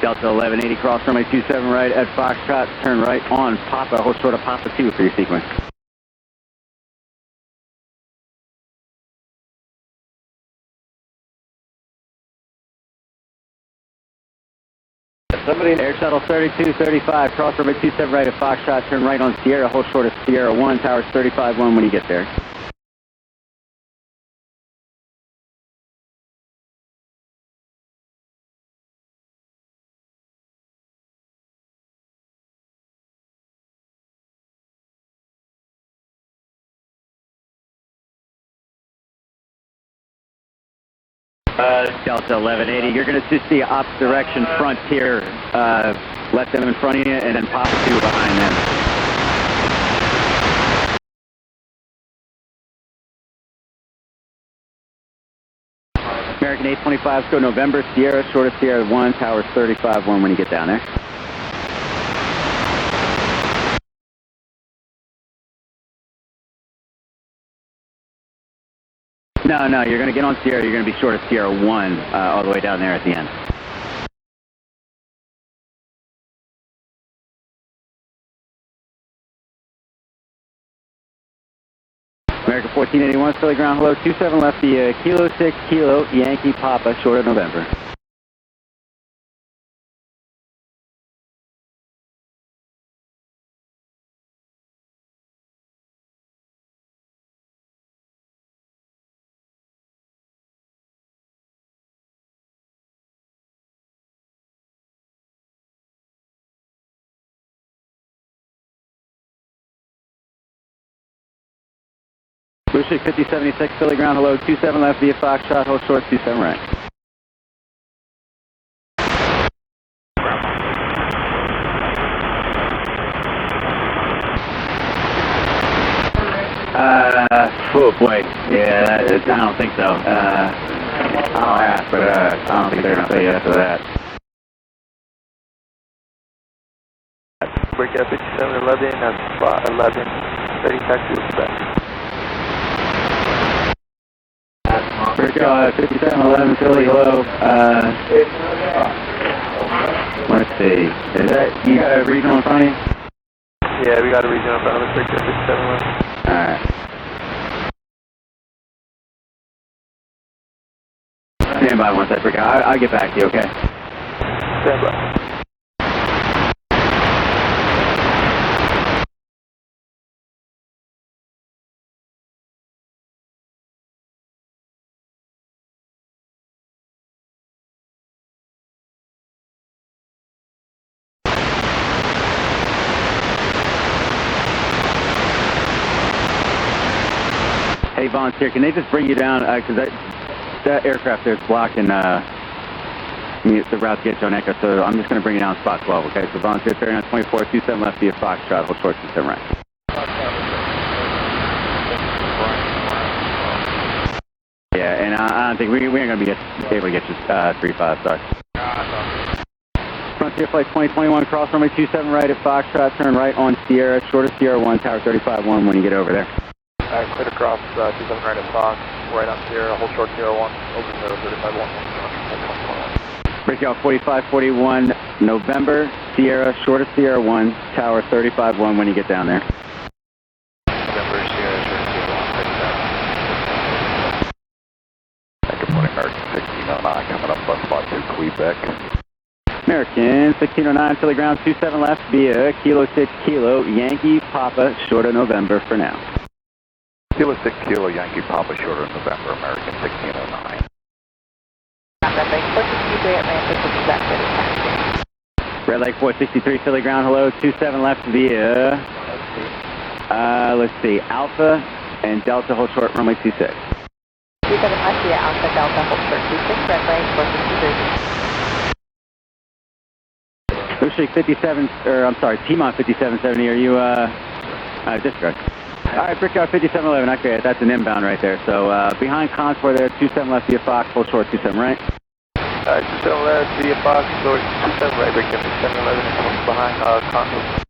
Delta 1180, cross runway 27 right at Foxtrot, turn right on Papa, hold short of Papa 2 for your sequence. Somebody Air Shuttle 3235, cross runway 27 right at Foxtrot, turn right on Sierra, hold short of Sierra 1, towers 35-1 when you get there. Delta 1180, you're going to just see opposite direction Frontier, let them in front of you and then Papa 2 behind them. American 825, go November, Sierra, short of Sierra 1, towers 35-1 when you get down there. No, you're going to get on Sierra, you're going to be short of Sierra 1 all the way down there at the end. American 1481, Philly ground, hello, 27 left, the Kilo 6, Kilo, Yankee, Papa, short of November. Blue 5076, Philly ground, hello, 27 left via Foxtrot, hold short, 27 right. Oh boy, yeah, I don't think so. I'll ask, but I don't think they're going to say yes to that. Break out 5711 and 1130 taxi with back. Break out 5711 Philly, hello. Let's see, is that, you got a regional in front of you? Yeah, we got a regional in front of us, break out 5711. Alright. Stand by one second, I'll get back to you, okay? Stand by. Hey, volunteer, can they just bring you down, because that aircraft there is blocking the route to get you on Echo, so I'm just going to bring you down spot 12, okay? So volunteer 3924, 27 left via Foxtrot, hold short, 27 right. Yeah, and I don't think we ain't going to be able to get you 35, sorry. Frontier Flight 2021, cross runway 27 right at Foxtrot, turn right on Sierra, short of Sierra 1, tower 35-1 when you get over there. Clear across 27 right at Fox, right on Sierra, hold short Sierra 1, over to 35-1. Breakout 4541, November, Sierra, short of Sierra 1, tower 35-1 when you get down there. November, Sierra, short of Sierra 1, 37. Good morning, American 1609, coming up on spot 2, Quebec. American 1609, Philly ground, 27 left via Kilo 6, Kilo, Yankee, Papa, short of November for now. Kilo 6, Kilo, Yankee, Papa, short of November, American 1609. Red Lake 463, Philly ground, hello, 27 left via, let's see, Alpha and Delta, hold short, runway 26. 27 left via Alpha, Delta, hold short, 26, Red Lake 463. Lucic 57, or I'm sorry, T-Mon 5770, are you, discharge? Alright, Brickyard 5711, okay, that's an inbound right there. So, behind Contour there, 27 left via Fox, hold short, 27 right. 27 left via Fox, short 27 right, break up 5711 and coming behind Contour.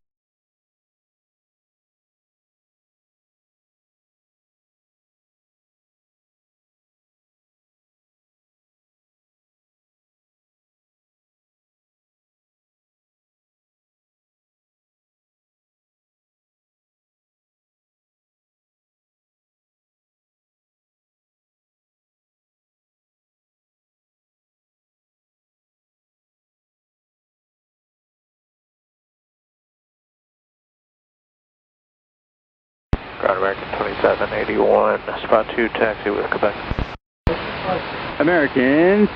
Ground American 2781, spot 2, taxi with Quebec. American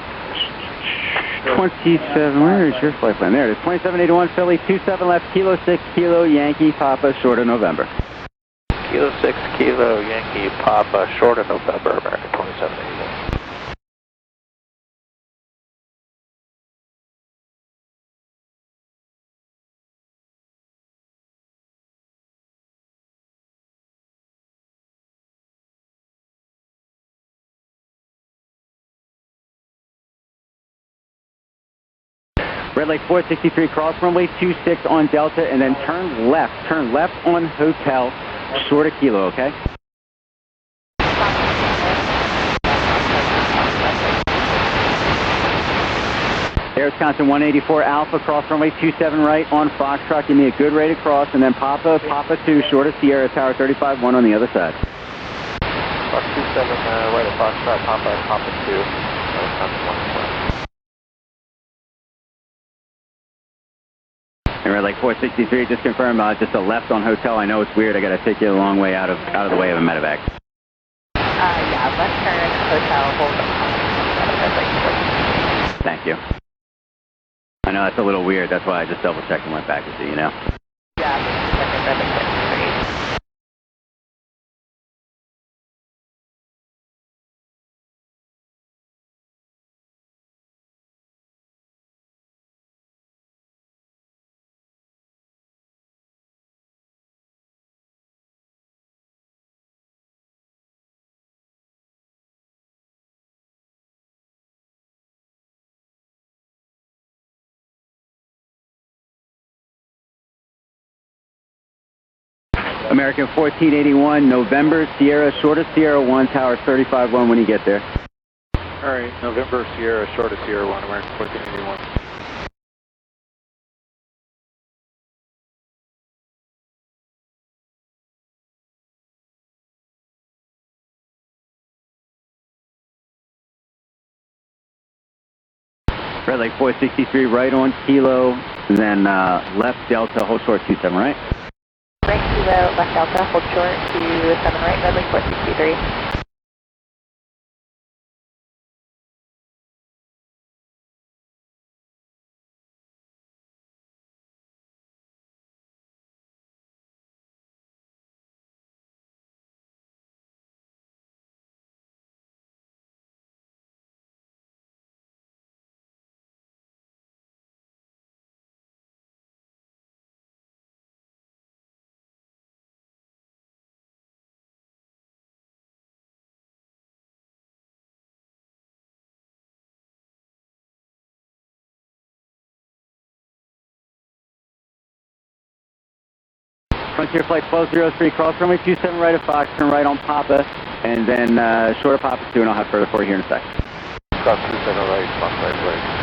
27, where is your flight plan? There it is, 2781 Philly, 27 left, Kilo 6, Kilo Yankee Papa, short of November. Kilo 6, Kilo Yankee Papa, short of November, American 2781. Red Lake 463, cross runway 26 on Delta, and then turn left on Hotel, short of Kilo, okay? Air Wisconsin 184 Alpha, cross runway 27 right on Foxtrot, give me a good rate across, and then Papa 2, short of Sierra Tower 35, 1 on the other side. Fox 27 right at Foxtrot, Papa 2, Wisconsin 184. And Red Lake 463, just confirm, just a left on Hotel. I know it's weird, I gotta take you a long way out of the way of a medevac. Yeah, left turn, Hotel, hold on. Thank you. I know that's a little weird, that's why I just double checked and went back to see, you know. Yeah, second, Red Lake 463. American 1481, November, Sierra, short of Sierra 1, Tower 35-1 when you get there. Alright, November Sierra, short of Sierra 1, American 1481. Red Lake 463, right on Kilo, then left Delta, hold short 27, right? Right Kilo, left Delta, hold short to 7 right, Red Lake 463. Frontier Flight 1203, cross runway 27 right of Fox, turn right on Papa, and then short of Papa 2, and I'll have further for you here in a sec. Cross 27 right, Fox right,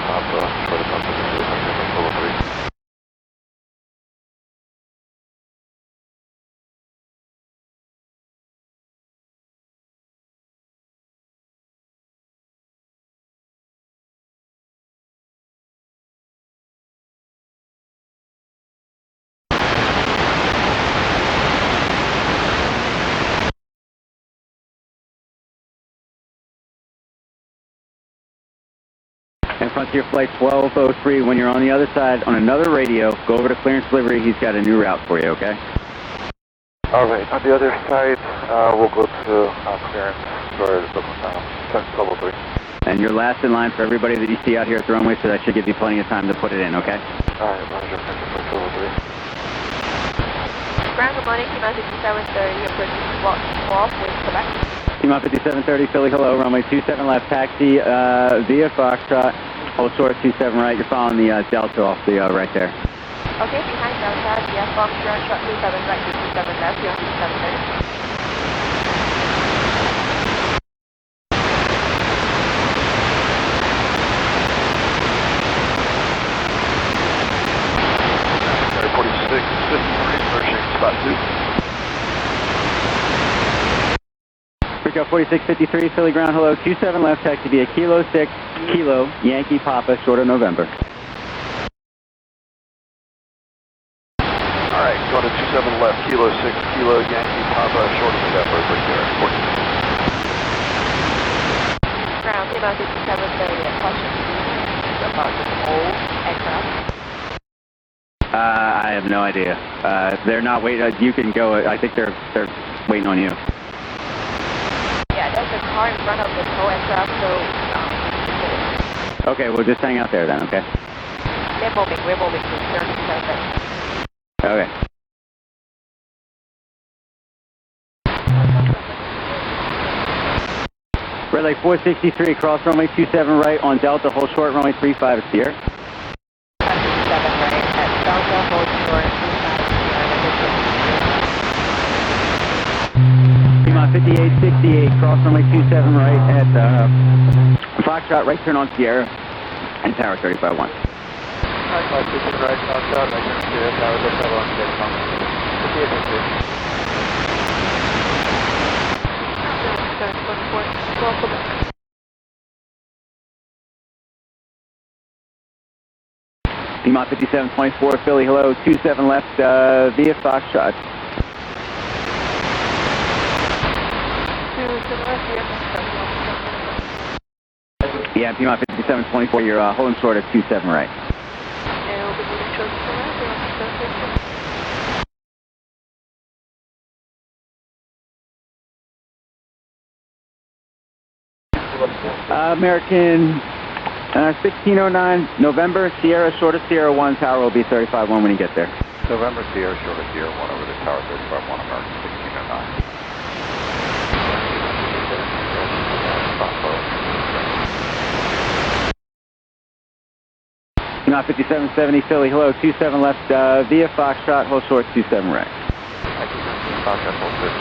Papa, short of Papa 2, 103. And Frontier Flight 1203, when you're on the other side, on another radio, go over to clearance delivery, he's got a new route for you, okay? Alright, on the other side, we'll go to clearance for 1203. And you're last in line for everybody that you see out here at the runway, so that should give you plenty of time to put it in, okay? Alright, Roger, Frontier 1203. Ground, good morning, Team 5730, approaching block 12 with Quebec. Team 5730, Philly, hello, runway 27 left, taxi via Foxtrot, hold short 27 right, you're following the Delta off the right there. Okay, behind Delta, via Foxtrot, short 27 right, 27 left, you're on 5730. Freak out 4653, Philly ground, hello, 27 left, taxi via Kilo 6, Kilo, Yankee Papa, short of November. Alright, going to 27 left, Kilo Kilo Yankee Papa, short of the Edward, Brickyard, 14. Ground, Lima 5730 at caution. Old aircraft. I have no idea. They're not waiting. You can go. I think they're waiting on you. Yeah, there's a car in front of the tow aircraft, so Okay, we'll just hang out there then, okay? we're moving to turn perfect. Okay. Redley 463, cross runway 27 right on Delta, hold short, runway 35 Sierra. 27 right at Delta, hold short, 35 Lima 5868, cross runway 27 right at Foxtrot, right turn on Sierra, and tower 35-1. Right, 27 right, Foxtrot, right turn Sierra, tower 35-1, Lima 5724, Philly, hello, 27 left via Foxtrot. 27 left, Yeah, Lima 5724, you're holding short at 27 right. and we'll be moving short to the left, American 1609, November, Sierra, short of Sierra 1, tower will be 35-1 when you get there. November Sierra, short of Sierra 1 over the tower 35-1, American 1609. Not 5770, Philly, hello, 27 left via Foxtrot, hold short, 27 right. Foxtrot, hold short.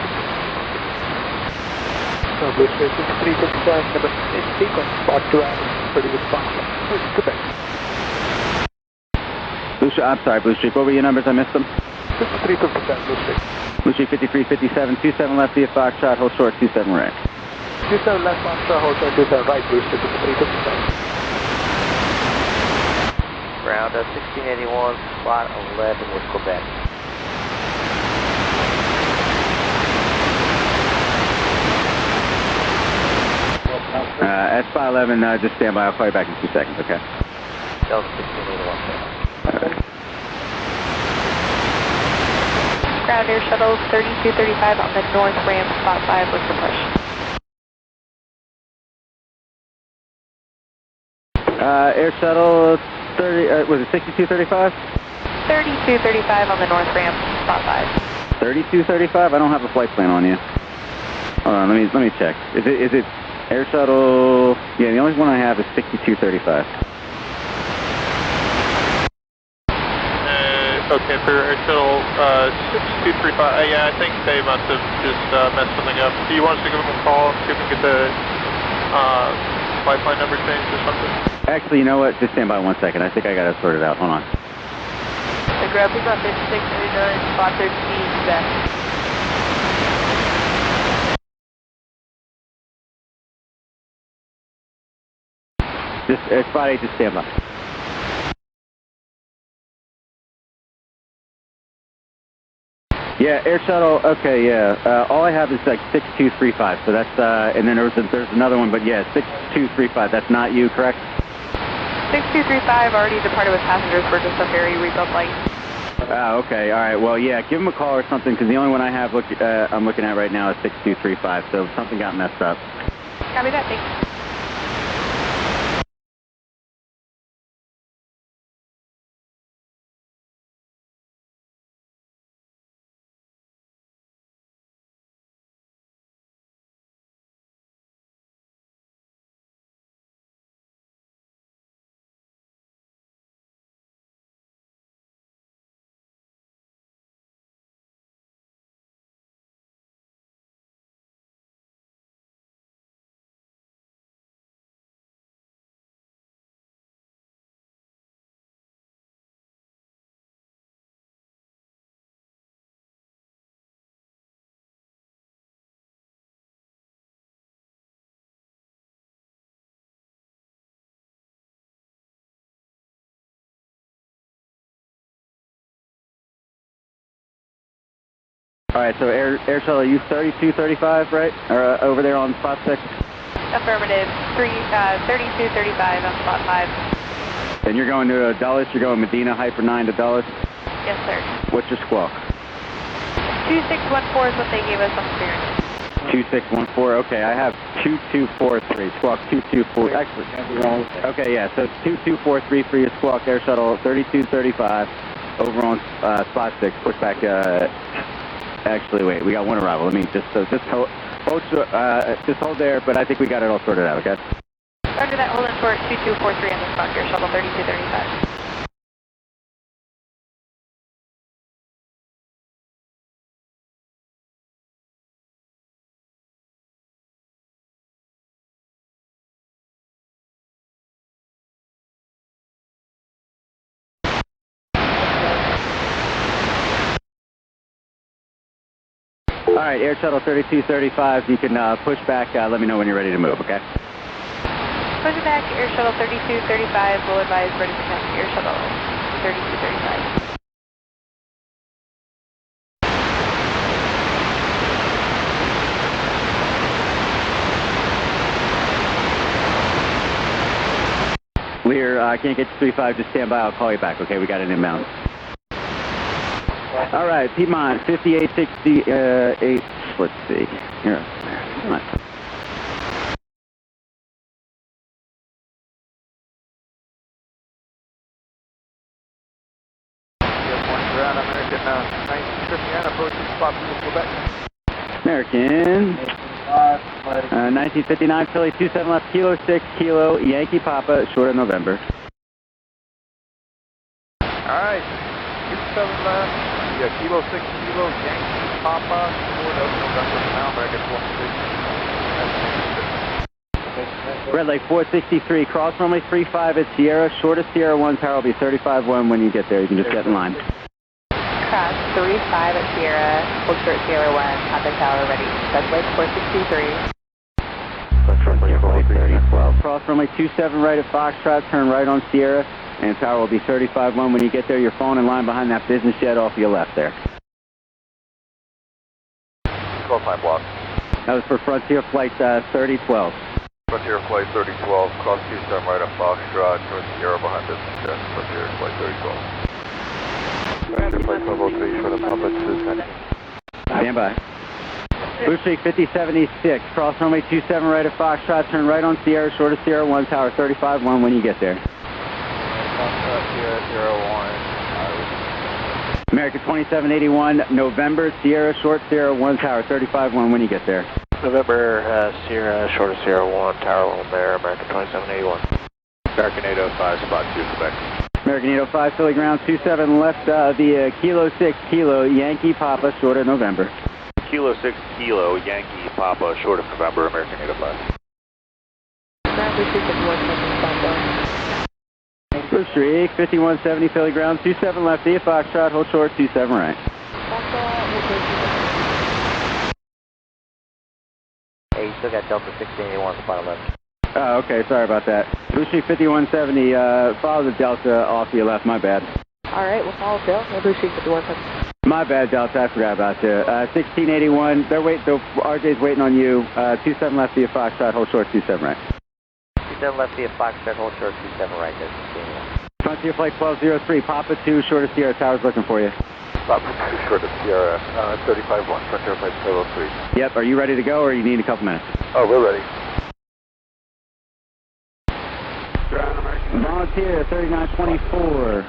So Blue Street 6357, number in sequence, spot 2 Avenue, pretty good spot. Quebec. I'm sorry, Blue Street, what were your numbers? I missed them. 5357, Blue Street. Blue Street 5357, 27 left via Foxtrot, hold short, 27 right. 27 left, Foxtrot, hold short, 27 right, Blue Street 5357. Ground 1681, spot 11 with Quebec. At spot 11, just stand by. I'll call you back in 2 seconds, okay? Delta 1681. Ground Air Shuttle 3235 on the north ramp, spot 5 with the push. Air Shuttle 30, was it 6235? 3235 on the north ramp, spot 5. 3235? I don't have a flight plan on you. Hold on, let me check. Is it Air Shuttle? Yeah, the only one I have is 6235. Okay, for Air Shuttle 6235, yeah, I think they must have just messed something up. Do you want us to give them a call and see if we can get the flight line number changed or something? Actually, you know what? Just stand by 1 second. I think I got it sorted out. Hold on. The grab is on 5639, spot 13, set. Just spot 8, just stand by. Yeah, Air Shuttle. Okay, yeah. All I have is like 6235. So that's and then there's another one, but yeah, 6235. That's not you, correct? 6235 already departed with passengers for just a ferry rebuild flight. Okay, all right. Well, yeah, give them a call or something because the only one I have I'm looking at right now is 6235. So something got messed up. Copy that, thanks. Alright, so Air Shuttle, are you 3235, right? Or over there on spot 6? Affirmative, 3235 on spot 5. And you're going to Dulles, you're going Medina, Hyper 9 to Dulles? Yes, sir. What's your squawk? 2614 is what they gave us on clearance. 2614, okay, I have 2243, squawk 224, actually, okay, yeah, so 2243 for your squawk, Air Shuttle 3235, over on spot 6, push back, actually, wait, we got one arrival, let me just hold there, but I think we got it all sorted out, okay? Roger that, hold in for 2243 on the spot, Air Shuttle 3235. Alright, Air Shuttle 3235, you can push back, let me know when you're ready to move, okay? Push it back, Air Shuttle 3235, will advise ready to catch Air Shuttle 3235. Lear, I can't get to 35, just stand by, I'll call you back, okay? We got an inbound. Alright, Piedmont, 5868, let's see, here, come on. Ground American 1959, approaching spot 2, Quebec. American, 1959, Philly, 27 left, Kilo 6, Kilo, Yankee Papa, short of November. Alright, 27 left, yeah, Kilo 6, Kilo, Yankee, Papa, short of November, now American 460. Red Lake 463, cross runway 35 at Sierra, short of Sierra 1, tower will be 35-1 when you get there, you can just get in line. Cross 35 at Sierra, hold short Sierra 1, at the tower ready. That's Lake 463. Cross runway 27 right at Foxtrot, turn right on Sierra, and tower will be 35-1 when you get there. You're falling in line behind that business jet off your left there. 12-5 block. That was for Frontier Flight 3012. Frontier Flight 3012, cross 27 right at Foxtrot, turn Sierra behind business jet, Frontier Flight 3012. Frontier Flight 1203, short of Papa 210. Stand by. Blue Streak 5076, cross runway 27 right at Foxtrot, turn right on Sierra, short of Sierra 1, tower 35-1 when you get there. Sierra 01. America 2781, November, Sierra, short Sierra 1, tower 35-1 when you get there. November, Sierra, short of Sierra 1, tower 1 there, American 2781. American 805, spot 2, Quebec. American 805, Philly ground 27 left via Kilo 6, Kilo, Yankee Papa, short of November. Kilo 6, Kilo, Yankee, Papa, short of November, American 805. Blue Streak 5170, Philly ground 27 left via Foxtrot, hold short 27 right. Hey, you still got Delta 1681, spot 11. Oh, okay, sorry about that. Blue Streak 5170, follow the Delta off to your left, my bad. Alright, we'll follow Delta, Blue Streak 5170. My bad, Delta, I forgot about you. 1681, RJ's waiting on you. 27 left via Foxtrot, hold short 27 right. 27 left via Foxtrot, hold short 27 right, that's 1681. Frontier Flight 1203, Papa 2, short of Sierra, tower's looking for you. Papa 2, short of Sierra, 35-1, Frontier Flight 1203. Yep, are you ready to go or you need a couple minutes? Oh, we're ready. Volunteer 3924,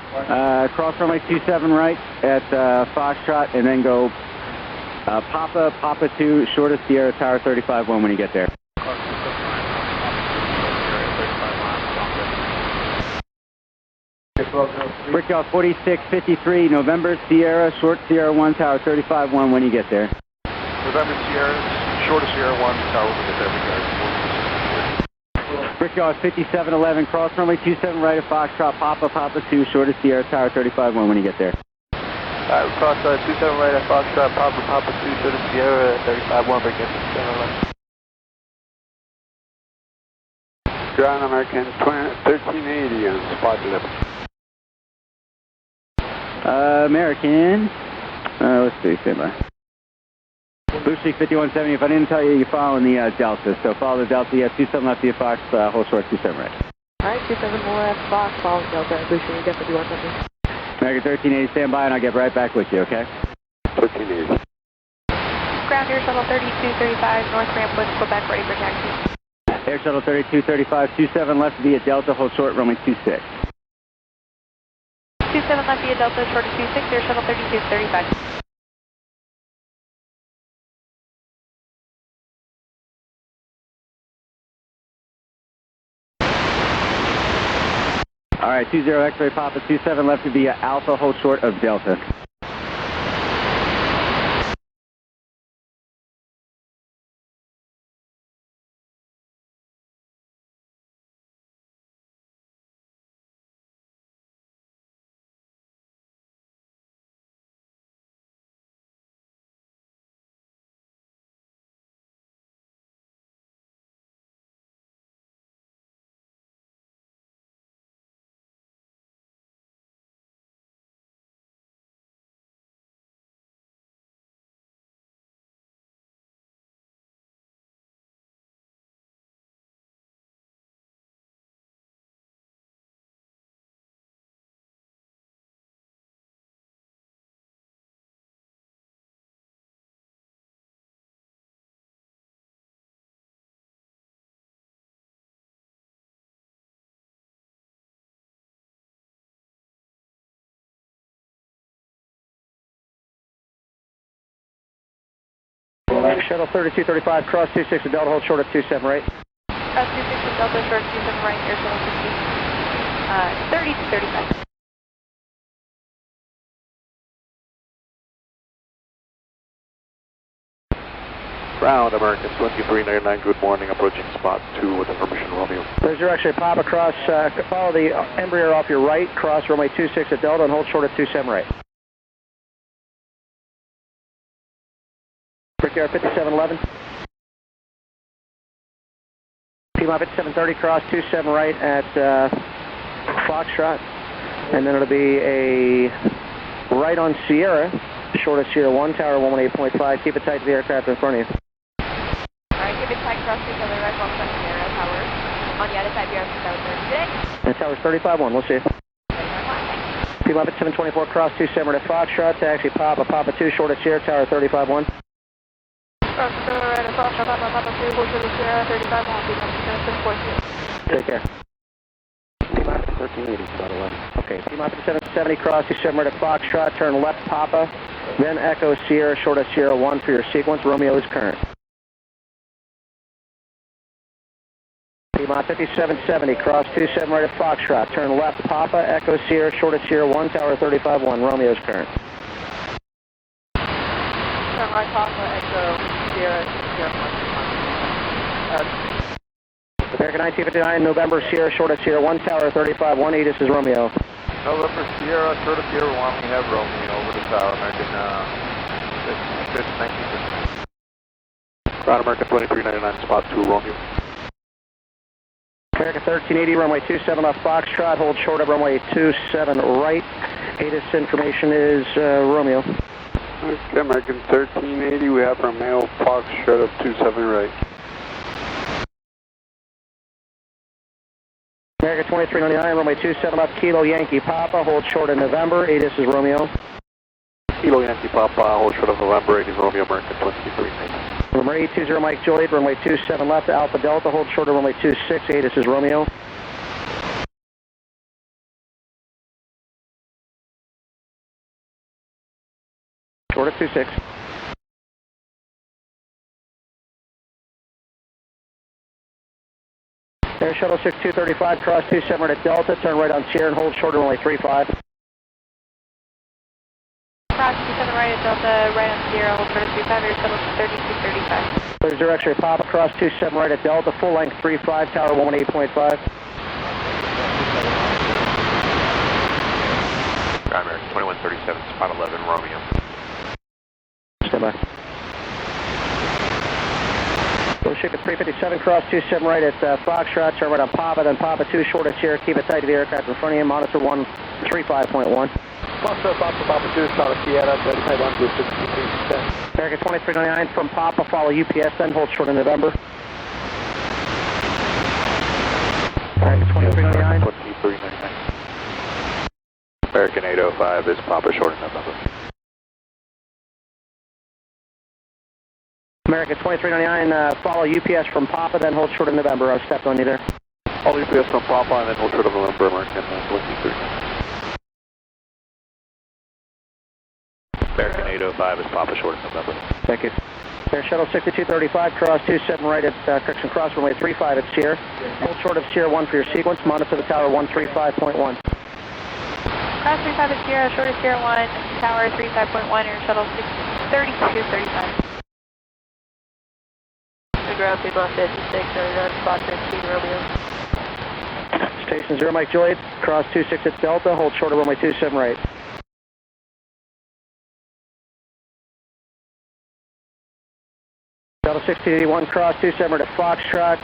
cross runway 27 right at Foxtrot and then go Papa 2, short of Sierra, tower 35-1 when you get there. Brickyard 4653, November, Sierra, short Sierra 1, tower 35-1 when you get there. November, Sierra, short of Sierra 1, tower 1 get there, Brickyard 5711, cross runway 27 right at Foxtrot, Papa 2, short of Sierra, tower 35-1 when you get there. Alright, we cross 27 right at Foxtrot, Papa 2, short of Sierra, 35-1, break in 5711. Ground American 1380 on spot 11. American, let's see, stand by. Boost League 5170, if I didn't tell you, you're following the Delta. So follow the Delta, 27 left via Fox, hold short 27 right. Alright, 27 left, Fox, follow Delta, Boost League, get 5170. American 1380, stand by and I'll get right back with you, okay? 1380. Ground Air Shuttle 3235, North Ramp with Quebec, ready for taxi. Air Shuttle 3235, 27 left via Delta, hold short, runway 26. 27 left via Delta, short of 26, Air Shuttle 3235. All right, 20 X-ray Papa, 27 left via Alpha, hold short of Delta. Shuttle 3235, cross 26 at Delta, hold short at 27 right. Cross 26 at Delta, short 27 right, Air Shuttle 3235. Ground American 2399, good morning, approaching spot 2 with information Romeo. There's your X-ray Papa, cross, follow the Embraer off your right, cross runway 26 at Delta and hold short at 27 right. Brickyard 5711. P-Mop 5730, cross 27 right at Foxtrot. And then it'll be a right on Sierra, short of Sierra 1, tower 118.5. Keep it tight to the aircraft in front of you. Alright, keep it tight, cross 27 right, Foxtrot Sierra, tower. On the other side, BRC tower 36. And tower's 35-1, we'll see you. P-Mop 724, cross 27 at Foxtrot, taxi Papa, Papa 2, short of Sierra, tower 35-1. Cross 27 right at Foxtrot, Papa 2, hold short of Sierra, 35-1, Take care. P-Mop 1380, by the way. Okay, P-Mop 770, cross 27 right at Foxtrot, turn left Papa, then Echo Sierra, short of Sierra 1 for your sequence. Romeo is current. P-Mop 5770, cross 27 right at Foxtrot, turn left Papa, Echo Sierra, short of Sierra 1, tower 35-1. Romeo is current. Turn right, Papa, Echo, Sierra, Sierra 1. American 1959, November Sierra, short of Sierra 1, tower 35-1. Aegis is Romeo. November Sierra, short of Sierra 1, we have Romeo over the tower, American 1950. Ground American 2399, spot 2 Romeo. American 1380, runway 27 left Foxtrot, hold short of runway 27 right. Aegis information is Romeo. Okay, American 1380, we have Romeo, Foxtrot of 27 right. American 2399, runway 27 left, Kilo Yankee Papa, hold short of November. Aegis is Romeo. Kilo Yankee Papa, hold short of November, 80 Romeo, American 2399. Number 820 Mike Juliet, runway 27 left, Alpha Delta, hold short of runway 26, Aegis is Romeo. Short of 26. Air Shuttle 6235, cross 27 right at Delta, turn right on Sierra and hold short of runway 35. Cross 27 right at Delta, right on Sierra, hold short of 35, Air Shuttle 3235. There's your X-ray Papa, cross 27 right at Delta, full length 35, tower 118.5. Ground American 2137, spot 11 Romeo. Stand by. Go ship at 357, cross 27 right at Foxtrot, turn right on Papa, then Papa 2, short of Sierra, keep it tight to the aircraft in front of you, monitor 135.1. Foxtrot Papa 2, Charlie Sierra, 35 Blue 6310. American 2399 from Papa, follow UPS then, hold short in November. American 2399. 2399. American 805 is Papa short in November. American 2399, follow UPS from Papa, then hold short in November. I've stepped on you there. All UPS from Papa and then hold short of November, American 2399. American 805 is Papa short in November. Thank you. Air Shuttle 6235, cross 27 right at correction cross runway 35 at Sierra. Hold short of Sierra 1 for your sequence, monitor the tower 135.1. Cross 35 at Sierra, short of Sierra 1, tower 35.1, Air Shuttle 3235. The ground speed left 56, spot 15, Romeo. Station 0 Mike Juliet, cross 26 at Delta, hold short of runway 27 right. Delta 6081, cross 27 right at Foxtrot,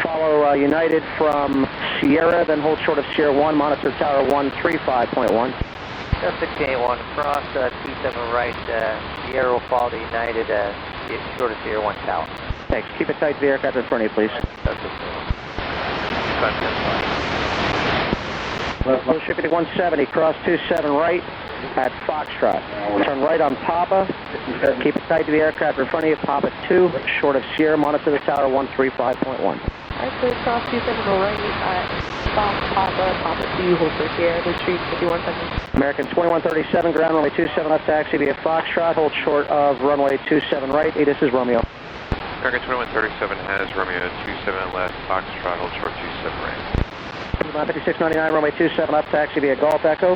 follow United from Sierra, then hold short of Sierra 1, monitor tower 135.1. Delta 6081, cross 27 right, Sierra will follow the United, short of Sierra 1 tower. Thanks. Keep it tight to the aircraft in front of you, please. Blue Ship 170, cross 27 right at Foxtrot. Turn right on Papa. Keep it tight to the aircraft in front of you. Papa 2, short of Sierra. Monitor the tower 135.1. Alright, so cross 27 right at Papa, Papa 2, hold for Sierra, the street 51 seconds. American 2137, ground runway 27 left taxi via Foxtrot. Hold short of runway 27 right. This is Romeo. American 2137 has Romeo 27 left, Foxtrot, hold short 27 right. 5699, runway 27 left taxi via Golf Echo.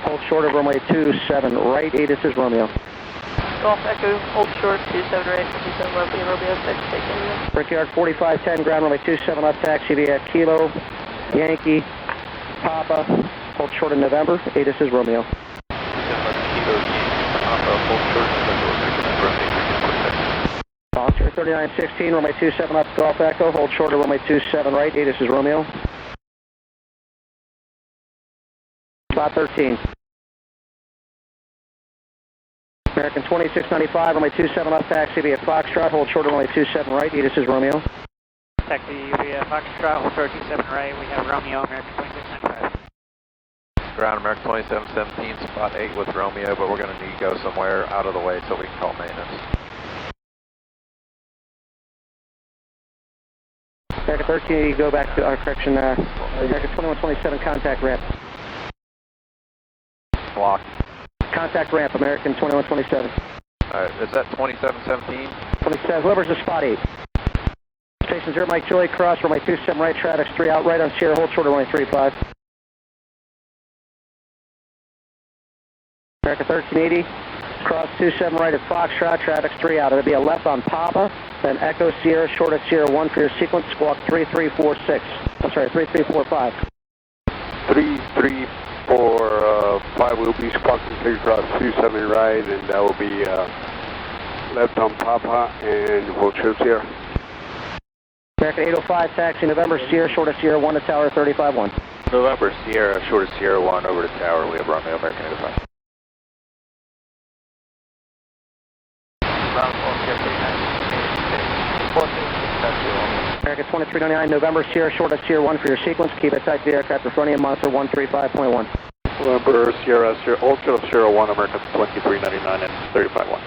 Hold short of runway 27 right. This is Romeo. Golf Echo, hold short, 27 right, 27 left, Romeo 6, take care. Brickyard 4510, ground runway 27 left taxi via Kilo, Yankee, Papa. Hold short in November. This is Romeo. Foster 3916, runway 27 left Golf Echo. Hold short of runway 27 right. This is Romeo. Spot 13. American 2695, runway 27 left taxi via Foxtrot. Hold short of runway 27 right. This is Romeo. Taxi via Foxtrot, hold short 27 right. We have Romeo, American 2695. Ground American 2717, spot 8 with Romeo, but we're going to need to go somewhere out of the way so we can call maintenance. American 1380, go back to our correction. American 2127, contact ramp. Block. Contact ramp, American 2127. Alright, is that 2717? 27, whoever's the spot 8. Station 0 Mike Juliet, cross runway 27 right, traffic's 3 out right on Sierra, hold short of runway 35. American 1380, cross 27 right at Foxtrot, traffic's 3 out. It'll be a left on Papa, then Echo Sierra, short of Sierra 1 for your sequence, squawk 3346. I'm sorry, 3345. 3345 will be squawking 3 cross 27 right, and that will be left on Papa and hold short Sierra. American 805, taxi November, Sierra, short of Sierra 1 to tower 351. November, Sierra, short of Sierra 1 over to tower, we have Romeo, American 805. American 2399, November, Sierra, short of Sierra 1 for your sequence. Keep it tight to the aircraft in front of you, monitor 135.1. November, Sierra, hold short of Sierra 1, American 2399 and 351.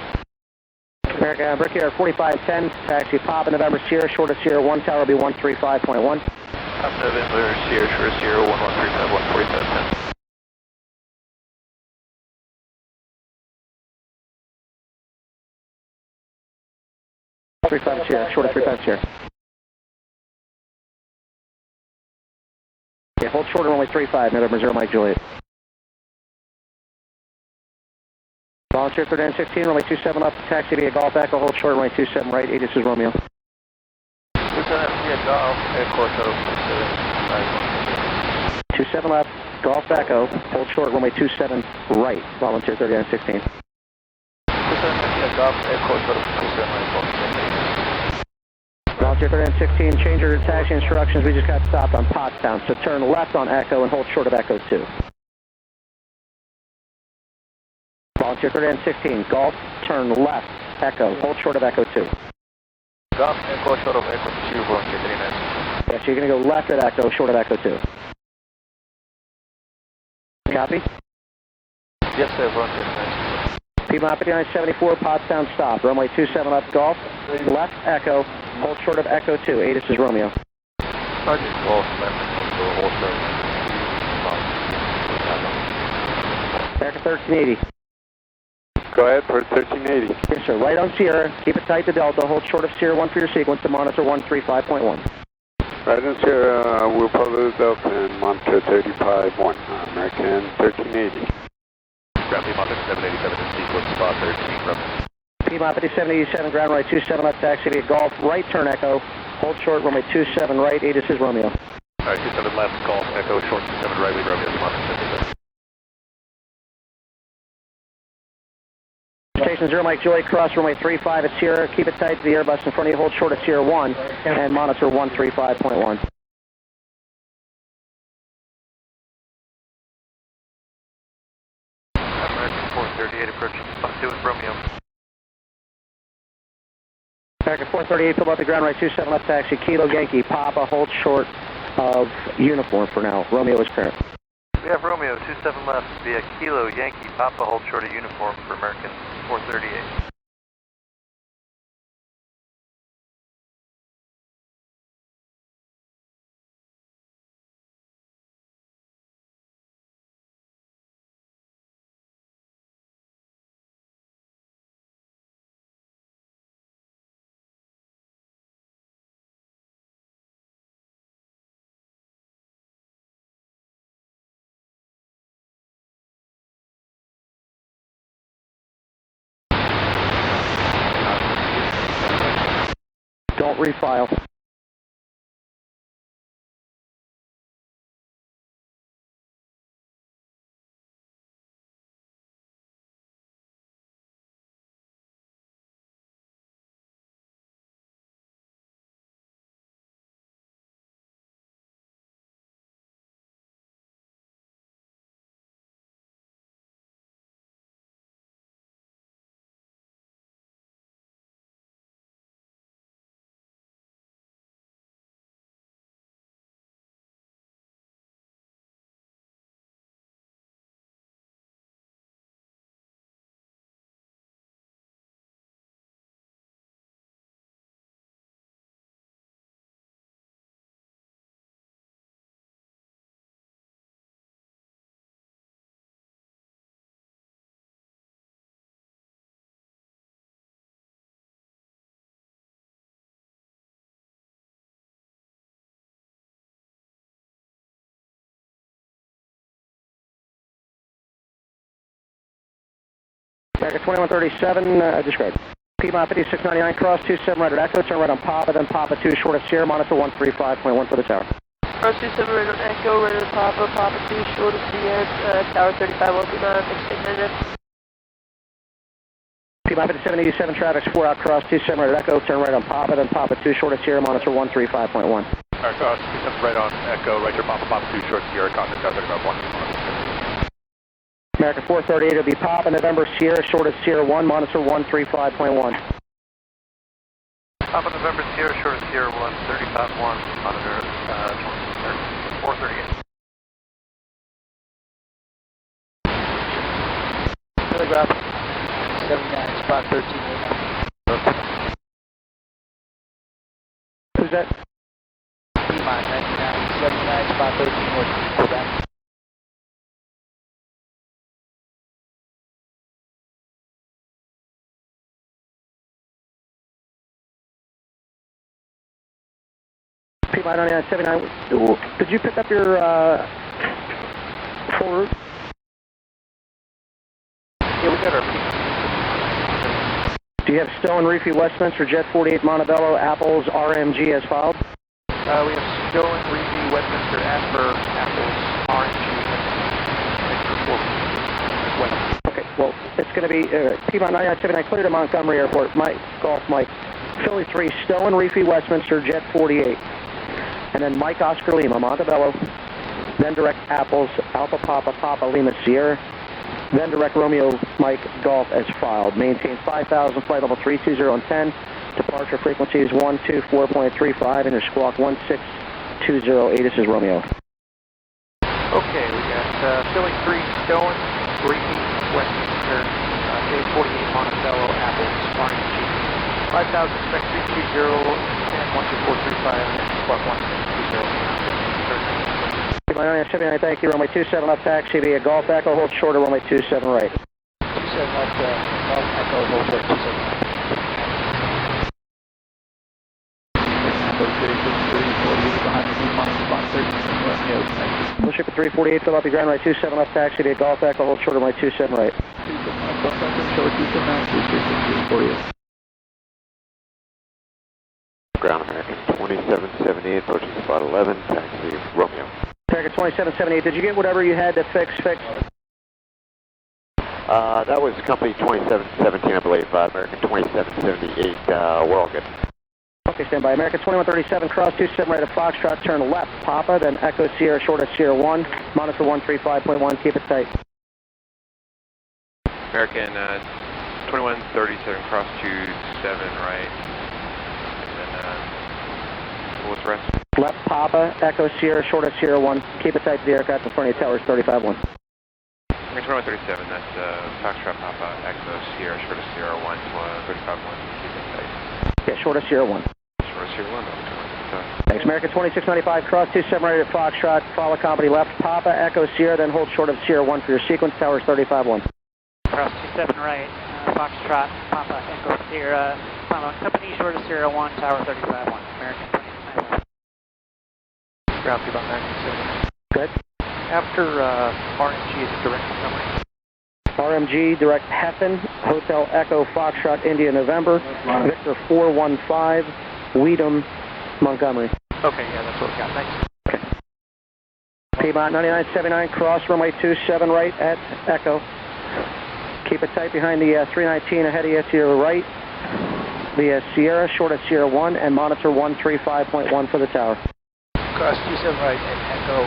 American Brickyard 4510, taxi Papa, November, Sierra, short of Sierra 1, tower will be 135.1. November, Sierra, short of Sierra 1135, 14510. 35 Sierra, short of 35 Sierra. Yeah, hold short of runway 35, November 0 Mike Juliet. Volunteer 3916, runway 27 up, taxi via Golf Echo, hold short of runway 27 right, this is Romeo. Lieutenant via Golf, Airport 27 left, Golf Echo, hold short runway 27 right, Volunteer 3916. Lieutenant via Golf, Airport 27 right, Volunteer 3916, change your taxi instructions, we just got stopped on Pottstown, so turn left on Echo and hold short of Echo 2. Volunteer 3916, Golf, turn left, Echo, hold short of Echo 2. Golf, Echo, short of Echo 2, Volunteer 3916. Yeah, so you're going to go left at Echo, short of Echo 2. Copy? Yes, sir, Volunteer 3916. Piedmont 5974, Pottstown stop, runway 27 left, Golf, left Echo, hold short of Echo 2, ATIS is Romeo. Target Golf, left, hold short. American 1380. Go ahead for 1380. Yes, sir. Right on Sierra. Keep it tight to Delta. Hold short of Sierra 1 for your sequence to monitor 135.1. Right on Sierra, we'll follow the Delta and monitor 35.1. American 1380. Ground Piedmont 5787 in sequence, spot 13, Romeo. Piedmont 5787, ground right 27 left, taxi via Golf, right turn Echo. Hold short, runway 27 right, ATIS is Romeo. Alright, 27 left, Golf, Echo, short 27 right, lead Romeo, Piedmont 57. Station 0, Mike Juliet, cross runway 35 at Sierra. Keep it tight to the Airbus in front of you. Hold short of Sierra 1 and monitor 135.1. American 438 approaching spot 2 with Romeo. American 438, pull up the ground right 27 left, taxi Kilo Yankee, Papa, hold short of uniform for now. Romeo is current. We have Romeo 27 left via Kilo Yankee, Papa, hold short of uniform for American 438. Don't refile. American 2137, describe. Piedmont 5699, cross 27 right at Echo, turn right on Papa, then Papa 2 short of Sierra, monitor 135.1 for the tower. Cross 27 right on Echo, right on Papa, Papa 2 short of Sierra, tower 35, Piedmont 5699. Piedmont 5787, traffic's 4 out, cross 27 right at Echo, turn right on Papa, then Papa 2 short of Sierra, monitor 135.1. Alright, cross 27 right on Echo, right turn Papa, Papa 2 short Sierra, contact tower 35, 1. American 438 will be Papa, November Sierra, short of Sierra 1, monitor 135.1. Papa November Sierra, short of Sierra 1, 35.1, monitor 438. Telegraph 79, spot 1389. Who's that? Piedmont 99, 79, spot 13 north, Quebec. Piedmont 9979, did you pick up your full route? Yeah, we got our Do you have Stone, Reefy, Westminster, Jet 48, Montebello, Apples, RMG as filed? We have Stone, Reedy, Westminster, Asper, Apples, RNG, Okay, well, it's going to be Piedmont 9979 clear to Montgomery Airport, Mike, Golf Mike, Philly 3, Stone, Reefy, Westminster, Jet 48. And then Mike Oscar Lima, Montebello, then direct Apples, Alpha Papa, Papa Lima Sierra, then direct Romeo Mike Golf as filed. Maintain 5,000, flight level 320 and 10. Departure frequencies 124.35 and your squawk 16208. This is Romeo. Okay, we got Philly 3 Stone, Repeat, Westminster, J48 Monticello, Apples, Orange G. 5,000, spec 320, 10, 12435, squawk 1620. Runway 79, thank you. Runway 27 left taxi via Golf Echo, hold shorter, runway 27 right. 27 left, Golf Echo, hold short, 27 right. Push up at 348, Philadelphia Ground, runway 27 left taxi via Golf Echo, hold shorter, runway 27 right. Ground American 2778, approaching spot 11, taxi Romeo. American 2778, did you get whatever you had to fix? That was company 2717, I believe. American 2778, we're all good. Okay, stand by. American 2137, cross 27 right at Foxtrot, turn left, Papa, then Echo Sierra, short of Sierra 1, monitor 135.1, keep it tight. American 2137, cross 27 right. And then, what was the rest? Left, Papa, Echo Sierra, short of Sierra 1, keep it tight to the aircraft in front of you, towers 35-1. American 2137, that's Foxtrot Papa, Echo Sierra, short of Sierra 1, 35-1, keep it tight. Yeah, short of Sierra 1. Short of Sierra 1, Thanks. American 2695, cross 27 right at Foxtrot, follow company left, Papa, Echo Sierra, then hold short of Sierra 1 for your sequence, towers 35-1. Cross 27 right, Foxtrot, Papa, Echo Sierra, follow company, short of Sierra 1, tower 35-1. American 2695. Ground speed on 927. Good. After RNG is a direct Montgomery. RMG, direct Heffen, Hotel Echo, Foxtrot, India, November, Victor 415, Weedham, Montgomery. Okay, yeah, that's what we got. Thanks. Okay. Piedmont 9979, cross runway 27 right at Echo. Keep it tight behind the 319 ahead of you to your right via Sierra, short of Sierra 1, and monitor 135.1 for the tower. Cross 27 right at Echo,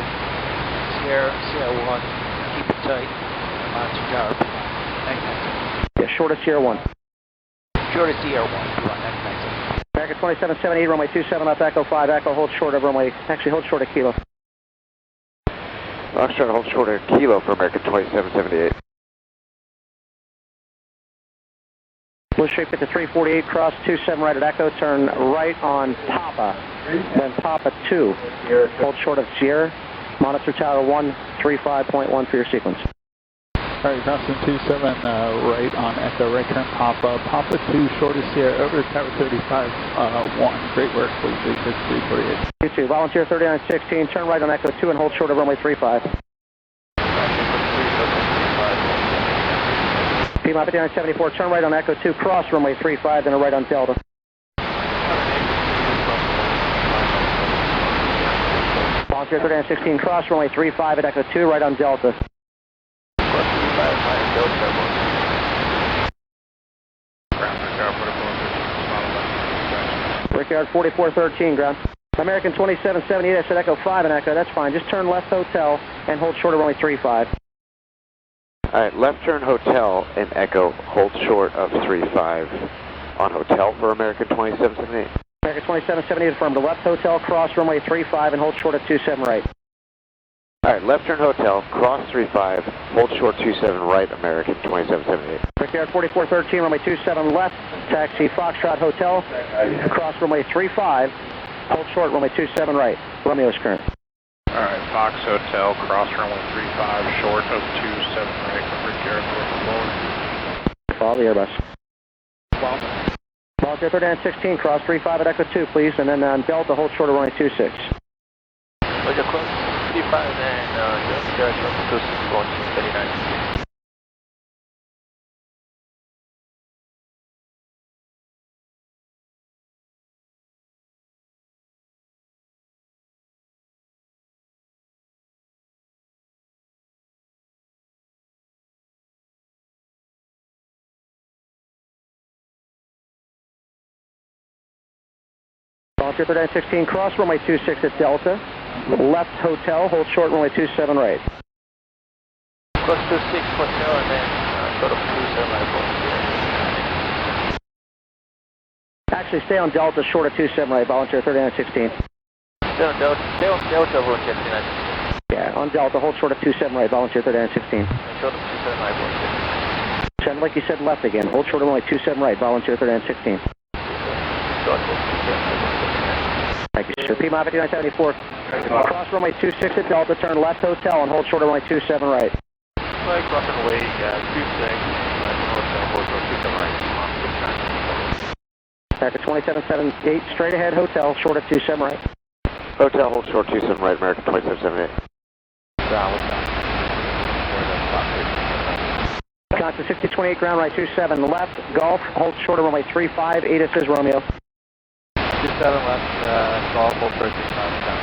Sierra 1, keep it tight, monitor tower. Thanks. Yeah, short of Sierra 1. Short of Sierra 1, thanks. American 2778, runway 27 left, Echo 5, Echo, hold short of runway, actually hold short of Kilo. Foxtrot, hold short of Kilo for American 2778. Blue shape at the 348, cross 27 right at Echo, turn right on Papa, then Papa 2, hold short of Sierra, monitor tower 135.1 for your sequence. All right, crossing 27 right on Echo, right turn Papa, Papa 2, short of Sierra, over to tower 35-1. Great work, please, 348. You too, volunteer 3916, turn right on Echo 2 and hold short of runway 35. Piedmont 5974, turn right on Echo 2, cross runway 35, then a right on Delta. Volunteer 3916, cross runway 35 at Echo 2, right on Delta. Brickyard 4413, ground. American 2778, I said Echo 5 and Echo, that's fine. Just turn left Hotel and hold short of runway 35. Alright, left turn Hotel and Echo, hold short of 35 on Hotel for American 2778. American 2778, affirmed to left Hotel, cross runway 35 and hold short of 27 right. Alright, left turn Hotel, cross 35, hold short 27 right, American 2778. Brickyard 4413, runway 27 left, taxi Foxtrot Hotel, cross runway 35, hold short runway 27 right. Romeo's current. Alright, Fox Hotel, cross runway 35, short of 27 right, Brickyard forward. Follow the Airbus. Volunteer 3916, cross 35 at Echo 2, please, and then on Delta, hold short of runway 26. Roger, close 35 and Delta, short of 26, going to 39. Volunteer 3916, cross runway 26 at Delta, left Hotel, hold short runway 27 right. Cross 26 Hotel and then short of 27 right for Sierra. Actually, stay on Delta, short of 27 right, volunteer 3916. Stay on Delta, volunteer 3916. Yeah, on Delta, hold short of 27 right, volunteer 3916. Short of 27 right, volunteer. Sounded like you said left again. Hold short of only 27 right, volunteer 3916. Short of 27 right, Thank you, sir. P-Mile 5974. Cross runway 26 at Delta, turn left hotel and hold short of only 27 right. Flag crossing away 26, hotel, hold short 27 right. Back at 2778, straight ahead hotel, short of 27 right. Hotel, hold short 27 right, American 2778. Wisconsin 6028, ground right 27 left, Golf, hold short of runway 35, ATC is Romeo. 27 left, golf, hold short 35 down.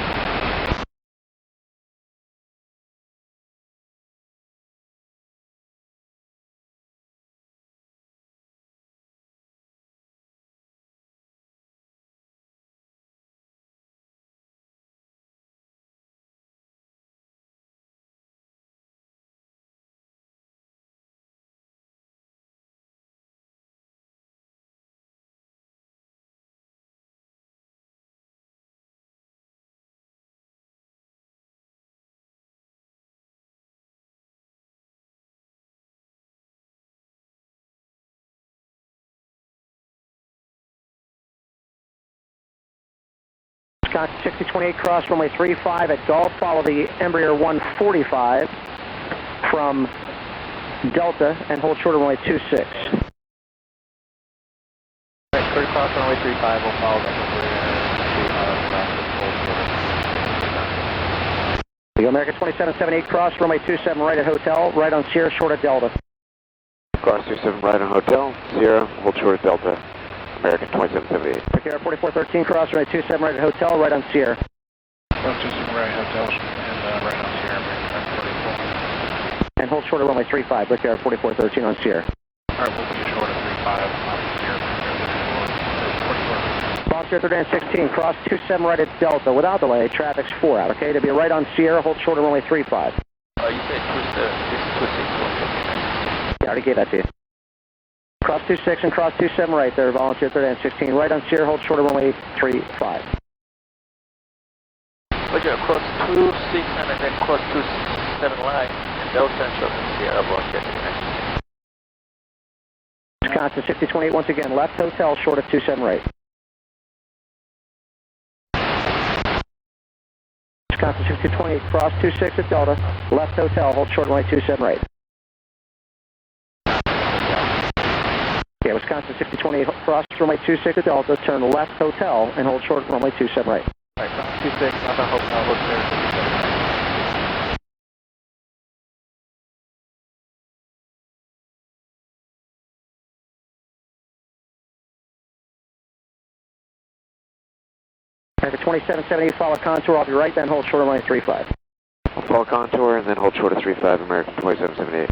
Wisconsin 6028, cross runway 35 at Golf, follow the Embraer 145 from Delta and hold short of runway 26. Right, clear cross runway 35, we'll follow that The American 2778, cross runway 27 right at Hotel, right on Sierra, short at Delta. Cross 27 right on Hotel, Sierra, hold short at Delta, American 2778. Sierra 4413, cross runway 27 right at Hotel, right on Sierra. Cross 27 right hotel and right on Sierra, American 44. And hold short of runway 35, Brick Air 4413 on Sierra. Alright, we'll be short of 35 on Sierra, 44. Volunteer 3916, cross 27 right at Delta. Without delay, traffic's 4 out, okay? To be right on Sierra, hold short of runway 35. You said this 26. Yeah, I already gave that to you. Cross 26 and cross 27 right there, volunteer 3916. Right on Sierra, hold short of runway 35. Roger, cross 26 and then cross 27 line, and Delta and short of Sierra, volunteer 3916. Wisconsin 6028, once again, left hotel, short of 27 right. Wisconsin 6028, cross 26 at Delta, left hotel, hold short runway 27 right. Yeah, Wisconsin 6028, cross runway 26 at Delta, turn left hotel, and hold short runway 27 right. Alright, cross 26, not the hotel, hold short 27 right. American 2778, follow contour off your right, then hold short of runway 35. I'll follow contour and then hold short of 35, American 2778.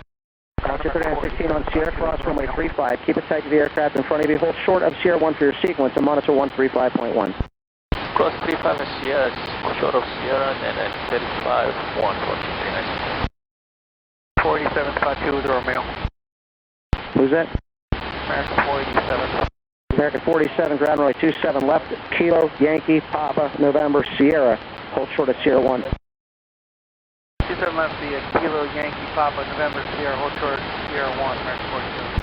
Volunteer 3916 on Sierra, cross runway 35. Keep it tight to the aircraft in front of you. Hold short of Sierra 1 for your sequence and monitor 135.1. Cross 35 and Sierra, short of Sierra, and then 35, 1, 4752 with Romeo. Who's that? American 487. American 47, ground runway 27 left, Kilo, Yankee, Papa, November, Sierra. Hold short of Sierra 1. 27 left, the Kilo, Yankee, Papa, November, Sierra, hold short, Sierra 1, American 47.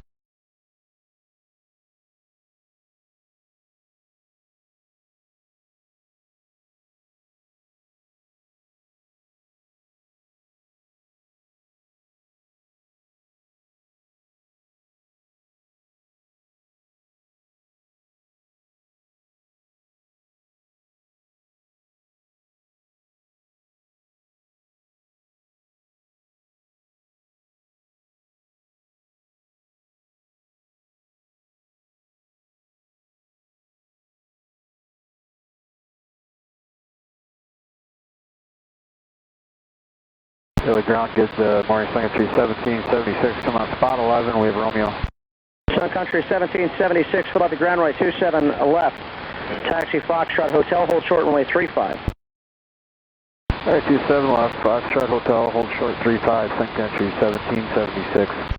Daily ground gives the morning Sun Country 1776, come on spot 11, we have Romeo. Sun Country 1776, fill out the ground runway 27 left. Taxi Foxtrot Hotel, hold short runway 35. Alright, 27 left, Foxtrot Hotel, hold short 35, Sun Country 1776.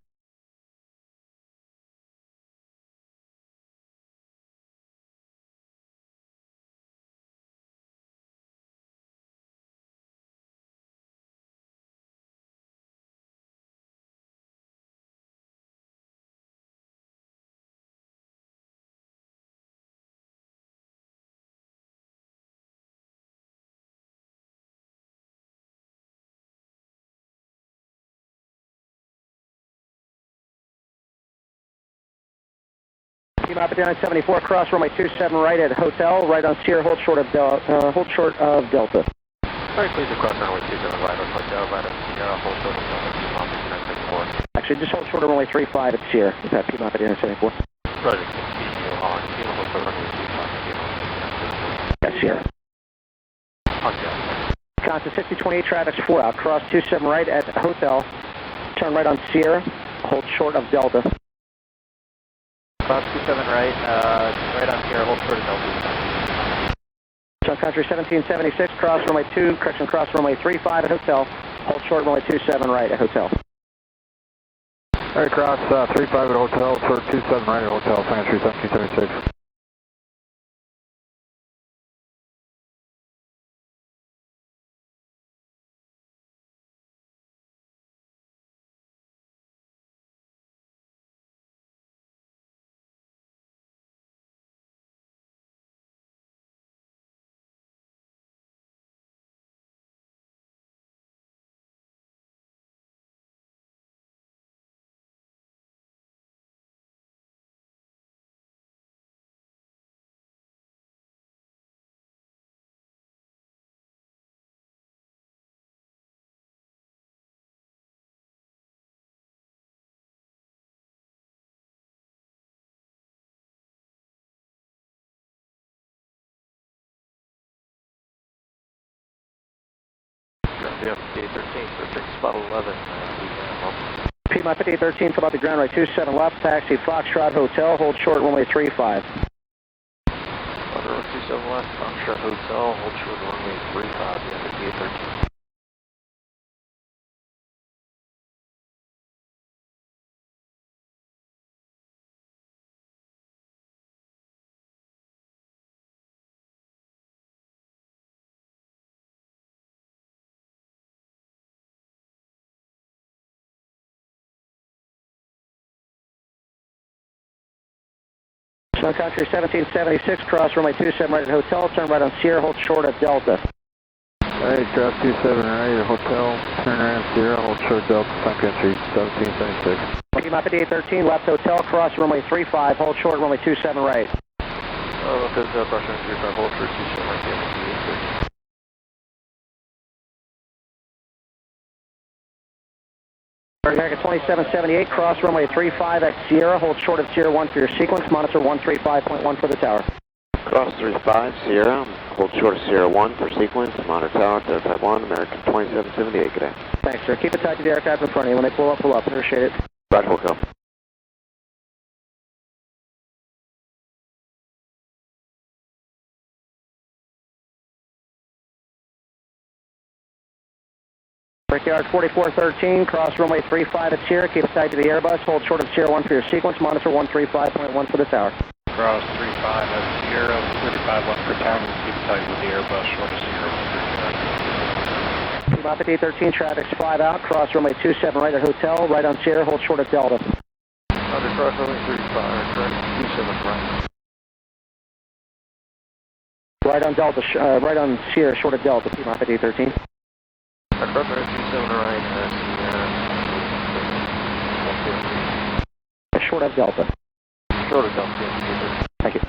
Team up at down at 74, cross runway 27 right at hotel, right on Sierra, hold short of Delta. Alright, please cross runway 27 right on hotel, right on Sierra, hold short of Delta, Piedmont at 974. Actually, just hold short of runway 35 at Sierra. Is that Piedmont at down at 74? Roger, continue on, Piedmont, hold short runway 35, Piedmont at 974. Yes, Sierra. Hotel. Contact 6028, traffic's 4 out, cross 27 right at hotel, turn right on Sierra, hold short of Delta. Cross 27 right, right on Sierra, hold short of Delta. Sun Country 1776, cross runway 35 at hotel, hold short runway 27 right at hotel. Alright, cross 35 at hotel, short 27 right at hotel, Sun Country 1776. Yeah, 5813, district spot 11. Piedmont 5813, come out the ground right 27 left, taxi Foxtrot Hotel, hold short runway 35. Runway 27 left, Foxtrot Hotel, hold short runway 35, yeah, 5813. Sun Country 1776, cross runway 27 right at hotel, turn right on Sierra, hold short at Delta. Alright, cross 27 right at hotel, turn right on Sierra, hold short Delta, Sun Country 1776. Piedmont 5813, left hotel, cross runway 35, hold short runway 27 right. Left hotel, cross runway 35, hold short 27 right, yeah, 5813. American 2778, cross runway 35 at Sierra, hold short of Sierra 1 for your sequence, monitor 135.1 for the tower. Cross 35, Sierra, hold short of Sierra 1 for sequence, monitor tower, 351, American 2778, good day. Thanks, sir. Keep it tight to the aircraft in front of you. When they pull up, appreciate it. Roger, we'll go. Brickyard 4413, cross runway 35 at Sierra, keep it tight to the Airbus, hold short of Sierra 1 for your sequence, monitor 135.1 for the tower. Cross 35 at Sierra, 35-1 for tower, keep it tight with the Airbus, short of Sierra 135. Piedmont 5813, traffic's 5 out, cross runway 27 right at hotel, right on Sierra, hold short of Delta. Under cross runway 35, correct, 27 right. Right on Delta, right on Sierra, short of Delta, Piedmont 5813. Cross runway 27 right, Short of Delta. Short of Delta, yeah. Thank you.